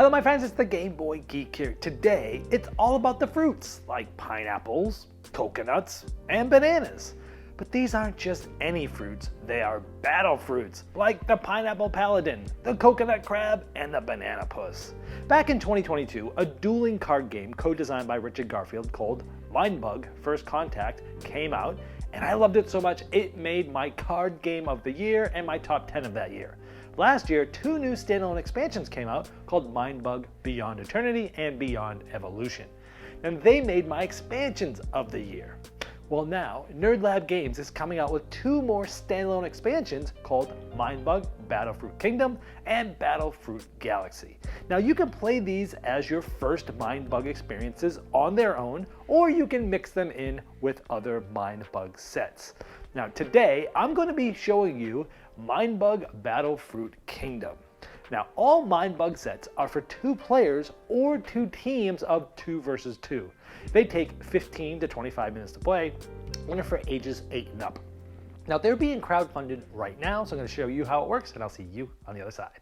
Hello my friends, it's the Game Boy Geek here. Today, it's all about the fruits, like pineapples, coconuts, and bananas. But these aren't just any fruits, they are battle fruits, like the pineapple paladin, the coconut crab, and the banana puss. Back in 2022, a dueling card game co-designed by Richard Garfield called Mindbug First Contact came out, and I loved it so much it made my card game of the year and my top 10 of that year. Last year, 2 new standalone expansions came out called Mindbug Beyond Eternity and Beyond Evolution. And they made my expansions of the year. Well now, NerdLab Games is coming out with 2 more standalone expansions called Mindbug Battlefruit Kingdom and Battlefruit Galaxy. Now you can play these as your first Mindbug experiences on their own, or you can mix them in with other Mindbug sets. Now today, I'm going to be showing you Mindbug Battlefruit Kingdom. Now all Mindbug sets are for 2 players or 2 teams of 2 versus 2. They take 15 to 25 minutes to play and are for ages 8 and up. Now they're being crowdfunded right now, so I'm going to show you how it works and I'll see you on the other side.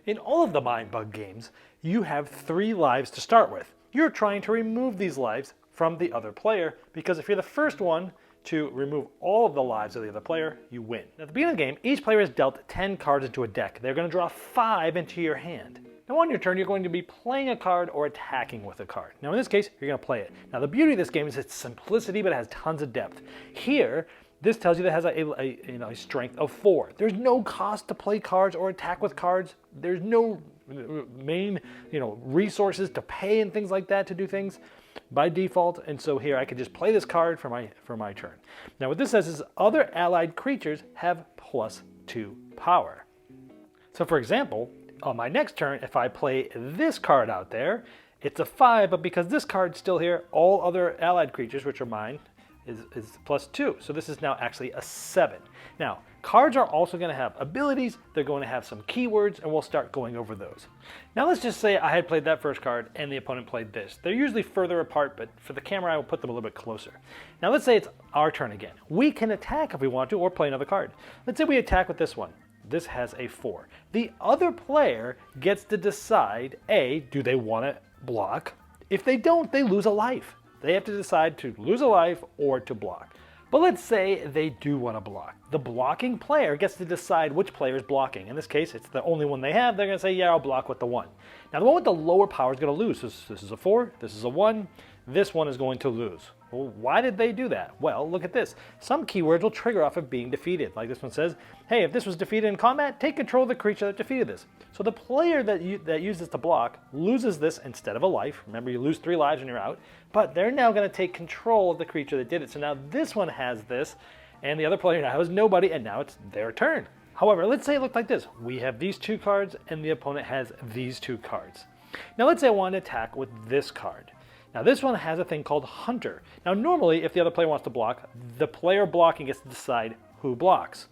In all of the Mindbug games, you have 3 lives to start with. You're trying to remove these lives from the other player, because if you're the first one to remove all of the lives of the other player, you win. At the beginning of the game, each player is dealt 10 cards into a deck. They're going to draw 5 into your hand. Now on your turn, you're going to be playing a card or attacking with a card. Now in this case, you're going to play it. Now the beauty of this game is its simplicity, but it has tons of depth. Here, this tells you that it has a strength of 4. There's no cost to play cards or attack with cards. There's no main resources to pay and things like that to do things by default. And so here I can just play this card for my turn. Now what this says is other allied creatures have +2 power. So for example, on my next turn, if I play this card out there, it's a 5, but because this card's still here, all other allied creatures, which are mine, is +2. So this is now actually a 7. Now, cards are also going to have abilities, they're going to have some keywords, and we'll start going over those. Now let's just say I had played that first card and the opponent played this. They're usually further apart, but for the camera I will put them a little bit closer. Now let's say it's our turn again. We can attack if we want to, or play another card. Let's say we attack with this one. This has a 4. The other player gets to decide, A, do they want to block? If they don't, they lose a life. They have to decide to lose a life or to block. But let's say they do want to block. The blocking player gets to decide which player is blocking. In this case, it's the only one they have. They're going to say, yeah, I'll block with the 1. Now the one with the lower power is going to lose. This is a 4, this is a 1, this one is going to lose. Well, why did they do that? Well, look at this. Some keywords will trigger off of being defeated. Like this one says, hey, if this was defeated in combat, take control of the creature that defeated this. So the player that uses to block loses this instead of a life. Remember, you lose 3 lives when you're out. But they're now going to take control of the creature that did it. So now this one has this, and the other player now has nobody, and now it's their turn. However, let's say it looked like this. We have these 2 cards, and the opponent has these 2 cards. Now let's say I want to attack with this card. Now this one has a thing called Hunter. Now normally, if the other player wants to block, the player blocking gets to decide who blocks.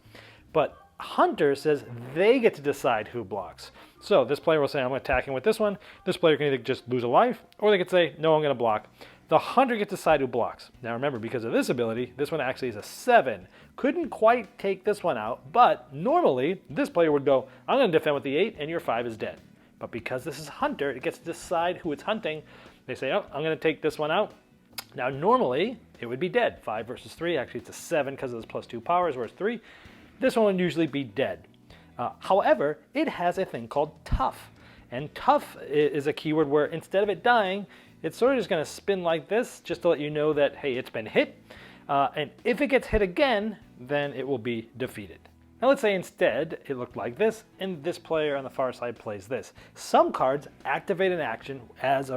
But Hunter says they get to decide who blocks. So this player will say, I'm attacking with this one. This player can either just lose a life, or they could say, no, I'm going to block. The Hunter gets to decide who blocks. Now remember, because of this ability, this one actually is a 7. Couldn't quite take this one out, but normally this player would go, I'm going to defend with the 8, and your 5 is dead. But because this is Hunter, it gets to decide who it's hunting. They say, oh, I'm going to take this one out. Now normally, it would be dead. 5 versus 3, actually it's a 7 because of this +2 powers, whereas 3. This one would usually be dead. However, it has a thing called tough. And tough is a keyword where instead of it dying, it's sort of just going to spin like this, just to let you know that, hey, it's been hit. And if it gets hit again, then it will be defeated. Now let's say instead it looked like this, and this player on the far side plays this. Some cards activate an action as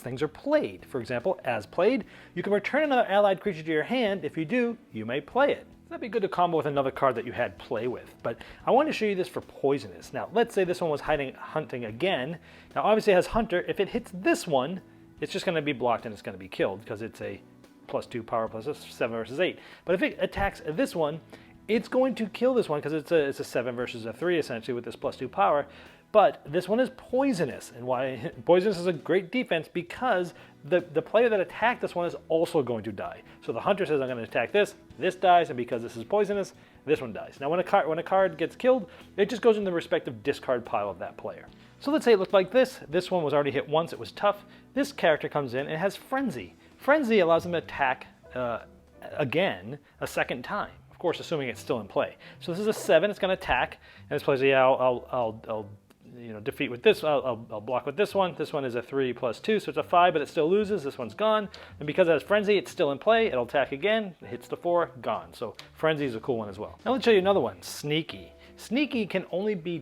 things are played. For example, as played, you can return another allied creature to your hand. If you do, you may play it. That'd be good to combo with another card that you had play with. But I want to show you this for poisonous. Now let's say this one was hunting again. Now obviously it has Hunter. If it hits this one, it's just going to be blocked and it's going to be killed because it's a +2 power plus a 7 versus 8. But if it attacks this one, it's going to kill this one because it's a 7 versus a 3 essentially with this +2 power. But this one is poisonous, and why poisonous is a great defense because the player that attacked this one is also going to die. So the hunter says, I'm going to attack this dies, and because this is poisonous, this one dies. Now when a card gets killed, it just goes in the respective discard pile of that player. So let's say it looked like this. This one was already hit once, it was tough. This character comes in and it has Frenzy. Frenzy allows them to attack again a second time. Of course, assuming it's still in play. So this is a 7, it's going to attack, and this plays, yeah, I'll defeat with this, I'll block with this one. This one is a 3 plus 2, so it's a 5, but it still loses. This one's gone. And because it has Frenzy, it's still in play. It'll attack again, it hits the 4, gone. So Frenzy is a cool one as well. Now let's show you another one, Sneaky. Sneaky can only be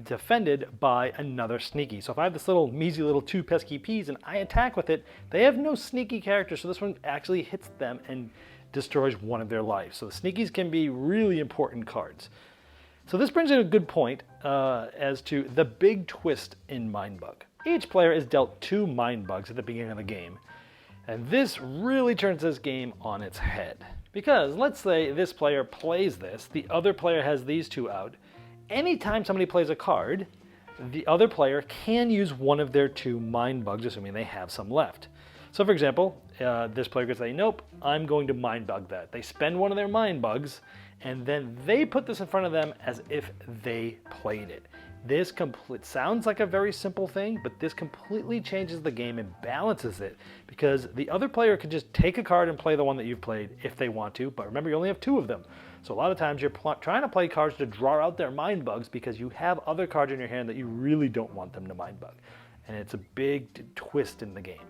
defended by another Sneaky. So if I have this measly little 2 pesky peas and I attack with it, they have no Sneaky character, so this one actually hits them and destroys one of their lives. So the Sneakies can be really important cards. So this brings in a good point as to the big twist in Mindbug. Each player is dealt 2 Mindbugs at the beginning of the game, and this really turns this game on its head. Because let's say this player plays this, the other player has these 2 out. Anytime somebody plays a card, the other player can use one of their 2 Mindbugs, assuming they have some left. So for example, this player could say, nope, I'm going to Mindbug that. They spend one of their Mindbugs, and then they put this in front of them as if they played it. This sounds like a very simple thing, but this completely changes the game and balances it, because the other player can just take a card and play the one that you've played if they want to, but remember you only have 2 of them. So a lot of times you're trying to play cards to draw out their Mindbugs because you have other cards in your hand that you really don't want them to Mindbug. And it's a big twist in the game.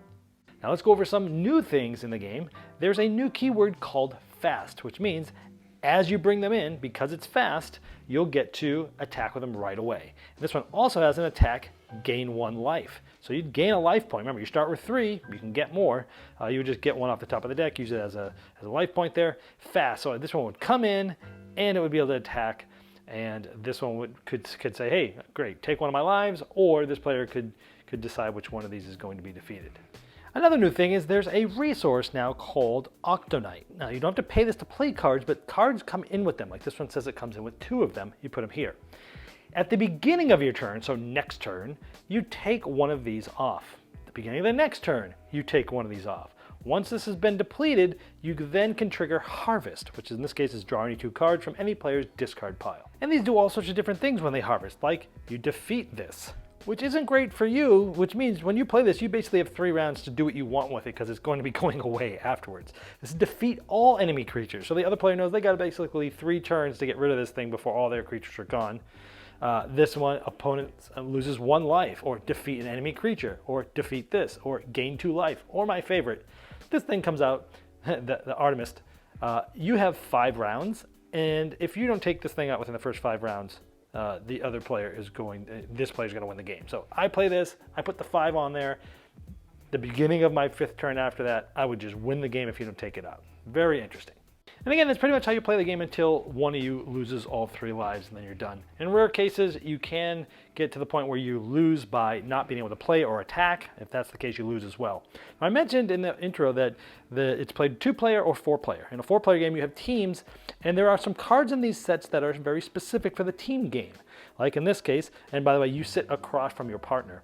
Now let's go over some new things in the game. There's a new keyword called fast, which means as you bring them in, because it's fast, you'll get to attack with them right away. And this one also has an attack, gain 1 life. So you'd gain a life point. Remember, you start with 3, you can get more. You would just get 1 off the top of the deck, use it as a life point there. Fast, so this one would come in, and it would be able to attack, and this one could say, hey, great, take 1 of my lives, or this player could decide which one of these is going to be defeated. Another new thing is there's a resource now called Octon Knite. Now you don't have to pay this to play cards, but cards come in with them. Like this one says it comes in with 2 of them. You put them here. At the beginning of your turn, so next turn, you take one of these off. At the beginning of the next turn, you take one of these off. Once this has been depleted, you then can trigger Harvest, which in this case is draw any 2 cards from any player's discard pile. And these do all sorts of different things when they harvest, like you defeat this, which isn't great for you, which means when you play this, you basically have 3 rounds to do what you want with it because it's going to be going away afterwards. This is defeat all enemy creatures. So the other player knows they got basically 3 turns to get rid of this thing before all their creatures are gone. This one, opponent loses 1 life, or defeat an enemy creature, or defeat this, or gain 2 life, or my favorite. This thing comes out, the Artemist. You have 5 rounds, and if you don't take this thing out within the first 5 rounds, the other player is this player is going to win the game. So I play this, I put the 5 on there. The beginning of my 5th turn after that, I would just win the game if you don't take it out. Very interesting. And again, that's pretty much how you play the game until one of you loses all 3 lives and then you're done. In rare cases, you can get to the point where you lose by not being able to play or attack. If that's the case, you lose as well. I mentioned in the intro that it's played 2-player or 4-player. In a 4-player game, you have teams, and there are some cards in these sets that are very specific for the team game. Like in this case, and by the way, you sit across from your partner.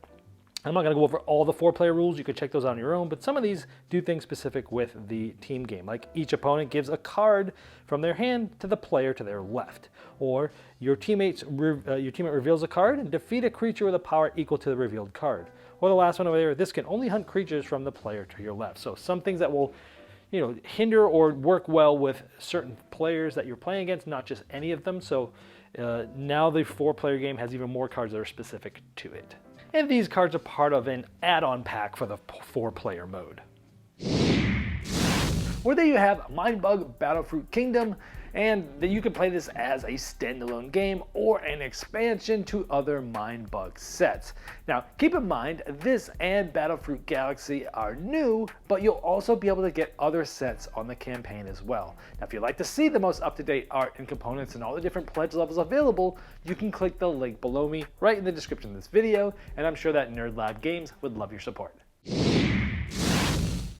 I'm not going to go over all the 4-player rules, you can check those out on your own, but some of these do things specific with the team game. Like each opponent gives a card from their hand to the player to their left. Or your teammate reveals a card and defeat a creature with a power equal to the revealed card. Or the last one over there, this can only hunt creatures from the player to your left. So some things that will hinder or work well with certain players that you're playing against, not just any of them. So now the 4-player game has even more cards that are specific to it. And these cards are part of an add-on pack for the 4-player mode. Well, there you have Mindbug Battlefruit Kingdom, and that you can play this as a standalone game or an expansion to other Mindbug sets. Now, keep in mind, this and Battlefruit Galaxy are new, but you'll also be able to get other sets on the campaign as well. Now, if you'd like to see the most up-to-date art and components and all the different pledge levels available, you can click the link below me right in the description of this video, and I'm sure that Nerd Lab Games would love your support.